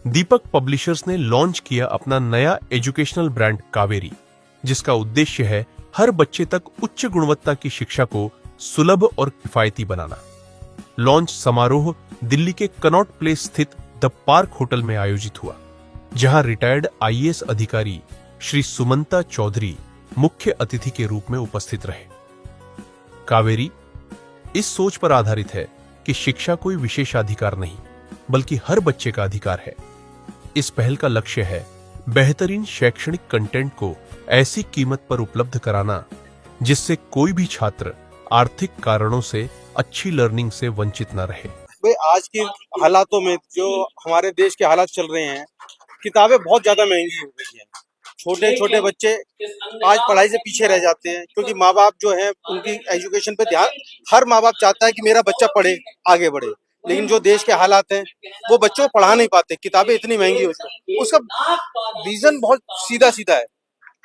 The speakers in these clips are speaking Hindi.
दीपक पब्लिशर्स ने लॉन्च किया अपना नया एजुकेशनल ब्रांड कावेरी, जिसका उद्देश्य है हर बच्चे तक उच्च गुणवत्ता की शिक्षा को सुलभ और किफायती बनाना। लॉन्च समारोह दिल्ली के कनॉट प्लेस स्थित द पार्क होटल में आयोजित हुआ, जहां रिटायर्ड आईएएस अधिकारी श्री सुमंता चौधरी मुख्य अतिथि के रूप में उपस्थित रहे। कावेरी इस सोच पर आधारित है कि शिक्षा कोई विशेषाधिकार नहीं, बल्कि हर बच्चे का अधिकार है। इस पहल का लक्ष्य है बेहतरीन शैक्षणिक कंटेंट को ऐसी कीमत पर उपलब्ध कराना जिससे कोई भी छात्र आर्थिक कारणों से अच्छी लर्निंग से वंचित न रहे। भाई आज के हालातों में जो हमारे देश के हालात चल रहे हैं, किताबें बहुत ज्यादा महंगी हो गई हैं। छोटे छोटे बच्चे आज पढ़ाई से पीछे रह जाते हैं क्योंकि माँ बाप जो है उनकी एजुकेशन पे ध्यान, हर माँ बाप चाहता है कि मेरा बच्चा पढ़े, आगे बढ़े, लेकिन जो देश के हालात हैं वो बच्चों को पढ़ा नहीं पाते, किताबें इतनी महंगी हो चुकी। उसका रीजन बहुत सीधा सीधा है,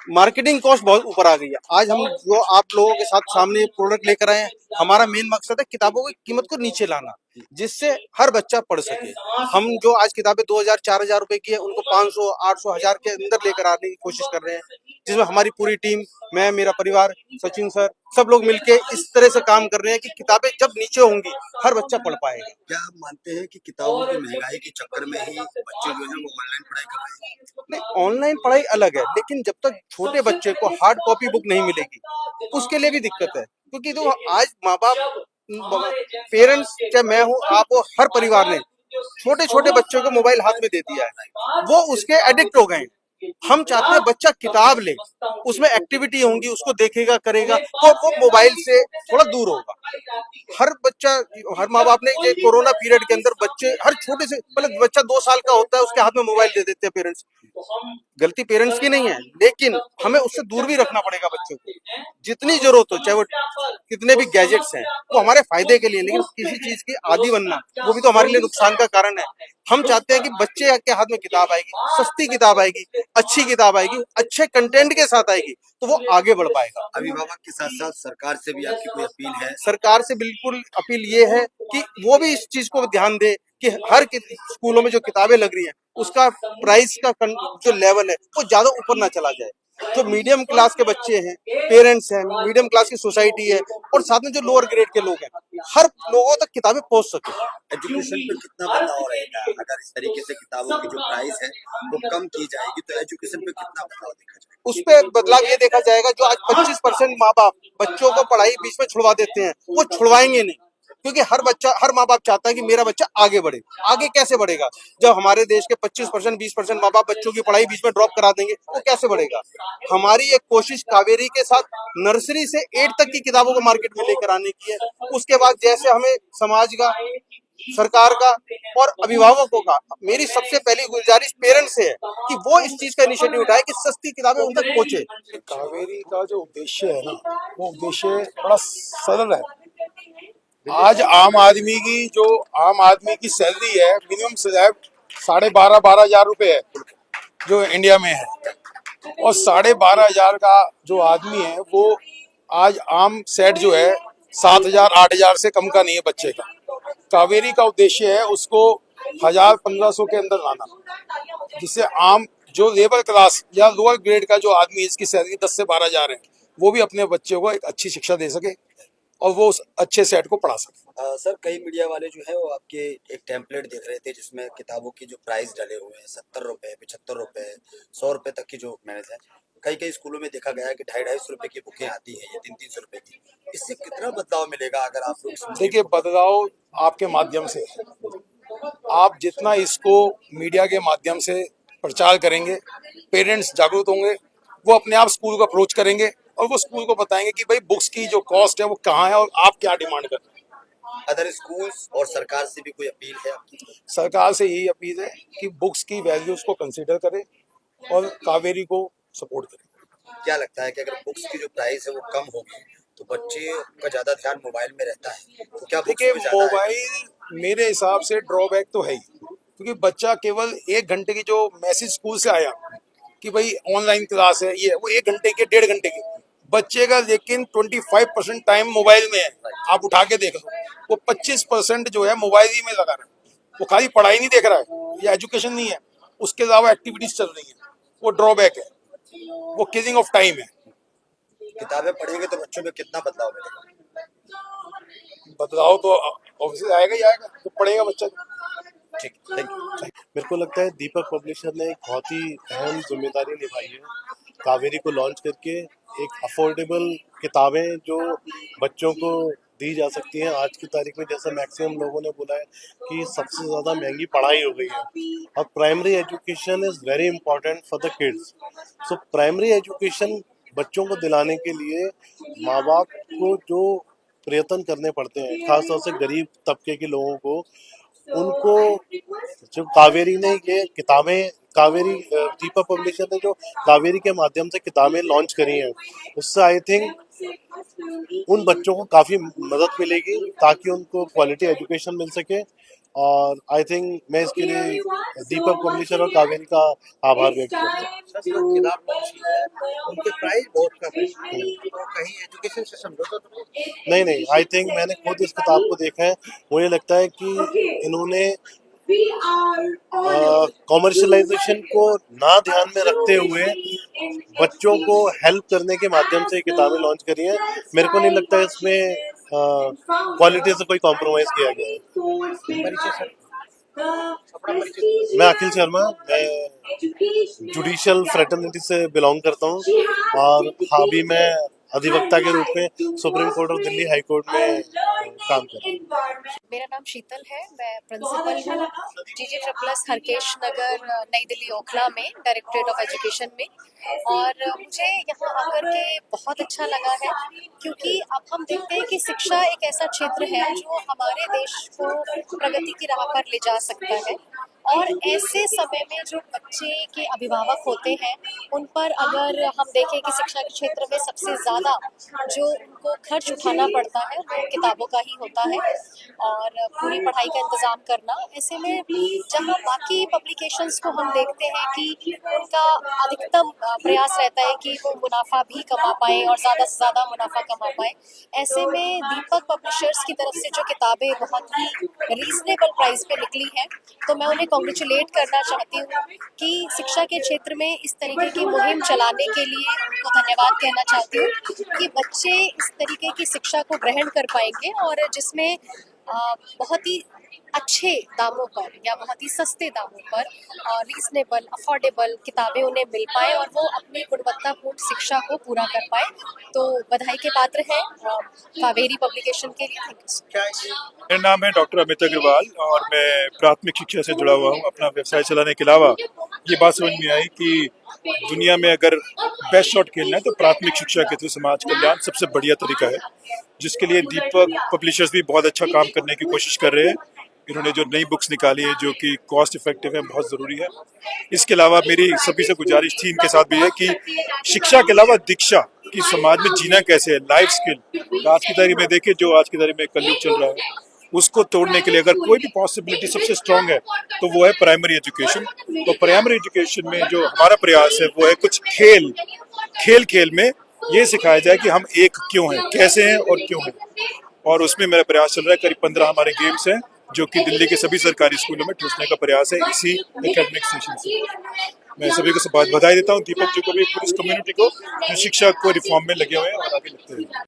मार्केटिंग कॉस्ट बहुत ऊपर आ गई है। आज हम जो आप लोगों के साथ सामने प्रोडक्ट लेकर आए हैं, हमारा मेन मकसद है किताबों की कीमत को नीचे लाना, जिससे हर बच्चा पढ़ सके। हम जो आज किताबें 2000-4000 रुपए की है, उनको 500, 800, 1000 के अंदर लेकर आने की कोशिश कर रहे हैं, जिसमें हमारी पूरी टीम, मैं, मेरा परिवार, सचिन सर, सब लोग मिलके इस तरह से काम कर रहे हैं कि किताबें जब नीचे होंगी हर बच्चा पढ़ पाएगा। क्या आप मानते हैं कि किताबों की महंगाई के चक्कर में ही बच्चे जो है वो ऑनलाइन पढ़ाई कर रहे हैं? नहीं, ऑनलाइन पढ़ाई अलग है, लेकिन जब तक छोटे बच्चे को हार्ड कॉपी बुक नहीं मिलेगी उसके लिए भी दिक्कत है, क्योंकि तो आज माँ बाप, पेरेंट्स, चाहे मैं हूँ, आप हो, हर परिवार ने छोटे छोटे बच्चों को मोबाइल हाथ में दे दिया है, वो उसके एडिक्ट हो गए हैं। हम चाहते हैं बच्चा किताब ले, उसमें एक्टिविटी होंगी, उसको देखेगा, करेगा, तो वो मोबाइल से थोड़ा दूर होगा। हर बच्चा, हर माँ बाप ने ये कोरोना पीरियड के अंदर बच्चे, हर छोटे से, मतलब बच्चा 2 साल का होता है उसके हाथ में मोबाइल दे देते हैं पेरेंट्स। गलती पेरेंट्स की नहीं है, लेकिन हमें उससे दूर भी रखना पड़ेगा बच्चों को। जितनी जरूरत हो, चाहे वो कितने भी गैजेट्स हैं, वो हमारे फायदे के लिए, लेकिन किसी चीज की आदी बनना वो भी तो हमारे लिए नुकसान का कारण है। हम चाहते हैं कि बच्चे के हाथ में किताब आएगी, सस्ती किताब आएगी, अच्छी किताब आएगी, अच्छे कंटेंट के साथ आएगी, तो वो आगे बढ़ पाएगा। अभिभावक के साथ साथ सरकार से भी आपकी कोई अपील है? सरकार से बिल्कुल अपील ये है कि वो भी इस चीज को ध्यान दे कि हर स्कूलों में जो किताबें लग रही हैं उसका प्राइस का जो लेवल है वो ज्यादा ऊपर ना चला जाए। जो मीडियम क्लास के बच्चे हैं, पेरेंट्स हैं, मीडियम क्लास की सोसाइटी है, और साथ में जो लोअर ग्रेड के लोग हैं, हर लोगों तक किताबें पहुंच सके। एजुकेशन पे कितना बदलाव रहेगा अगर इस तरीके से किताबों की जो प्राइस है वो कम की जाएगी, तो एजुकेशन पे कितना बदलाव देखा जाएगा? उस पे बदलाव ये देखा जाएगा, जो आज 25% माँ बाप बच्चों को पढ़ाई बीच में छुड़वा देते हैं, वो छुड़वाएंगे नहीं, क्योंकि हर बच्चा, हर माँ बाप चाहता है कि मेरा बच्चा आगे बढ़े। आगे कैसे बढ़ेगा जब हमारे देश के 25%, 20% माँ बाप बच्चों की पढ़ाई बीच में ड्रॉप करा देंगे, वो कैसे बढ़ेगा? हमारी एक कोशिश कावेरी के साथ नर्सरी से 8 तक की किताबों को मार्केट में लेकर आने की है। उसके बाद जैसे हमें समाज का, सरकार का और अभिभावकों का, मेरी सबसे पहली गुजारिश पेरेंट्स से है कि वो इस चीज का इनिशिएटिव उठाए कि सस्ती किताबें उन तक पहुंचे। कावेरी का जो उद्देश्य है ना, वो उद्देश्य बड़ा सरल है। आज आम आदमी की सैलरी है, मिनिमम स्लैब 12,500 रुपए है जो इंडिया में है, और 12,500 का जो आदमी है वो आज आम सेट जो है 7,000-8,000 से कम का नहीं है बच्चे का। कावेरी का उद्देश्य है उसको 1,000-1,500 के अंदर लाना, जिससे आम जो लेबर क्लास या लोअर ग्रेड का जो आदमी है, इसकी सैलरी 10 से 12,000 है, वो भी अपने बच्चों को एक अच्छी शिक्षा दे सके और वो उस अच्छे सेट को पढ़ा सके। सर, कई मीडिया वाले जो है वो आपके एक टेम्पलेट देख रहे थे जिसमें किताबों की जो प्राइस डले हुए हैं 70 रुपए, 75 रुपए, 100 रुपए तक की जो मैनेज है। कई स्कूलों में देखा गया है कि 250-250 रुपए की बुकें आती है, ये 300-300 रुपए की। इससे कितना बदलाव मिलेगा अगर आप लोग? देखिए, बदलाव आपके माध्यम से, आप जितना इसको मीडिया के माध्यम से प्रचार करेंगे, पेरेंट्स जागरूक होंगे, वो अपने आप स्कूल को अप्रोच करेंगे और वो स्कूल को बताएंगे कि भाई बुक्स की जो कॉस्ट है वो कहाँ है और आप क्या डिमांड कर रहे हैं। अदर स्कूल्स और सरकार से भी कोई अपील है आपकी? सरकार से यही अपील है कि बुक्स की वैल्यूज को कंसीडर करें और कावेरी को सपोर्ट करें। क्या लगता है कि अगर बुक्स की जो प्राइस है वो कम होगी तो बच्चे का ज्यादा ध्यान मोबाइल में रहता है, तो क्या देखिए, मोबाइल मेरे हिसाब से ड्रॉबैक तो है ही, क्योंकि बच्चा केवल 1 घंटे की जो मैसेज स्कूल से आया कि भाई ऑनलाइन क्लास है, ये वो 1 घंटे के, 1.5 घंटे की बच्चे का, लेकिन 25% टाइम मोबाइल में है। आप उठा के देख लो, वो 25% जो है मोबाइल ही में लगा रहा है, वो खाली पढ़ाई नहीं देख रहा है, ये एजुकेशन नहीं है। उसके अलावा एक्टिविटीज चल रही हैं, वो ड्रॉबैक है, वो किलिंग ऑफ टाइम है। किताबें पढ़ेंगे तो बच्चों में कितना बदलाव मिलेगा? बदलाव तो ऑब्वियसली आएगा ही आएगा, तो पढ़ेगा बच्चा। ठीक, थैंक यू। मेरे को लगता है दीपक पब्लिशर ने एक बहुत ही अहम जिम्मेदारी निभाई है कावेरी को लॉन्च करके। एक अफोर्डेबल किताबें जो बच्चों को दी जा सकती हैं आज की तारीख में, जैसा मैक्सिमम लोगों ने बोला है कि सबसे ज़्यादा महंगी पढ़ाई हो गई है और primary education is very important for the kids. So primary education बच्चों को दिलाने के लिए माँ बाप को जो प्रयत्न करने पड़ते हैं, खासतौर से गरीब तबके के लोगों को, उनको जो कावेरी ने ये किताबें, कावेरी दीपक पब्लिशर ने जो कावेरी के माध्यम से किताबें लॉन्च करी हैं, उससे आई थिंक उन बच्चों को काफ़ी मदद मिलेगी ताकि उनको क्वालिटी एजुकेशन मिल सके। और आई थिंक मैं इसके लिए दीपक पब्लिशर और कावेरी का आभार व्यक्त करता हूँ। सर, जो किताब लॉन्च की है उनके प्राइस बहुत कम है, तो कहीं एजुकेशन से समझौता तो नहीं? नहीं, आई थिंक मैंने खुद इस किताब को देखा है, मुझे लगता है कि इन्होंने कॉमर्शलाइजेशन को ना ध्यान में रखते हुए बच्चों को हेल्प करने के माध्यम से किताबें लॉन्च करी हैं। मेरे को नहीं लगता इसमें क्वालिटी से कोई कॉम्प्रोमाइज किया गया है। परिचय सर, अपना परिचय। मैं अखिल शर्मा, मैं जुडिशियल फ्रेटर्निटी से बिलोंग करता हूँ और अभी मैं अधिवक्ता के रूप में सुप्रीम कोर्ट और दिल्ली हाई कोर्ट में काम कर रहा हूँ। मेरा नाम शीतल है, मैं प्रिंसिपल हूँ GG++ हरकेश नगर नई दिल्ली ओखला में, डायरेक्टरेट ऑफ एजुकेशन में। और मुझे यहाँ आकर के बहुत अच्छा लगा है क्योंकि अब हम देखते हैं कि शिक्षा एक ऐसा क्षेत्र है जो हमारे देश को प्रगति की राह पर ले जा सकता है। और ऐसे समय में जो बच्चे के अभिभावक होते हैं उन पर अगर हम देखें कि शिक्षा के क्षेत्र में सबसे ज़्यादा जो उनको खर्च उठाना पड़ता है वो किताबों का ही होता है और पूरी पढ़ाई का इंतज़ाम करना। ऐसे में जहाँ बाकी पब्लिकेशंस को हम देखते हैं कि उनका अधिकतम प्रयास रहता है कि वो मुनाफा भी कमा पाएँ और ज़्यादा से ज़्यादा मुनाफा कमा पाएँ, ऐसे में दीपक पब्लिशर्स की तरफ से जो किताबें बहुत ही रीजनेबल प्राइस पे निकली हैं, तो मैं उन्हें कॉन्ग्रेचुलेट करना चाहती हूँ कि शिक्षा के क्षेत्र में इस तरीके की मुहिम चलाने के लिए उनको धन्यवाद कहना चाहती हूँ कि बच्चे इस तरीके की शिक्षा को ग्रहण कर पाएंगे और जिसमें बहुत ही अच्छे दामों पर या बहुत ही सस्ते दामों पर और रीजनेबल अफोर्डेबल किताबें उन्हें मिल पाए और वो अपनी गुणवत्तापूर्ण शिक्षा को पूरा कर पाए। तो बधाई के पात्र हैं कावेरी पब्लिकेशन के लिए। Thank you. मेरा नाम है डॉक्टर अमित अग्रवाल और मैं प्राथमिक शिक्षा से जुड़ा हुआ हूँ। अपना व्यवसाय चलाने के अलावा ये बात समझ में आई कि दुनिया में अगर बेस्ट शॉट खेलना है तो प्राथमिक शिक्षा के थ्रू समाज कल्याण सबसे बढ़िया तरीका है, जिसके लिए दीपक पब्लिशर्स भी बहुत अच्छा काम करने की कोशिश कर रहे हैं। इन्होंने जो नई बुक्स निकाली है जो कि कॉस्ट इफेक्टिव है, बहुत ज़रूरी है। इसके अलावा मेरी सभी से गुजारिश थी इनके साथ भी है कि शिक्षा के अलावा दीक्षा कि समाज में जीना कैसे है, लाइफ स्किल। आज की तारीख में देखें, जो आज की तारीख में कलयुग चल रहा है उसको तोड़ने के लिए अगर कोई भी पॉसिबिलिटी सबसे स्ट्रांग है तो वो है प्राइमरी एजुकेशन। तो प्राइमरी एजुकेशन में जो हमारा प्रयास है वो है कुछ खेल में ये सिखाया जाए कि हम एक क्यों हैं, कैसे हैं और क्यों हैं। और उसमें मेरा प्रयास चल रहा है। करीब 15 हमारे गेम्स हैं जो कि दिल्ली के सभी सरकारी स्कूलों में ठूसने का प्रयास है इसी एकेडमिक सेशन से। मैं सभी को बधाई देता हूँ, दीपक जी को भी, पूरी कम्युनिटी को जो शिक्षा को रिफॉर्म में लगे हुए हैं और आगे लगते हैं।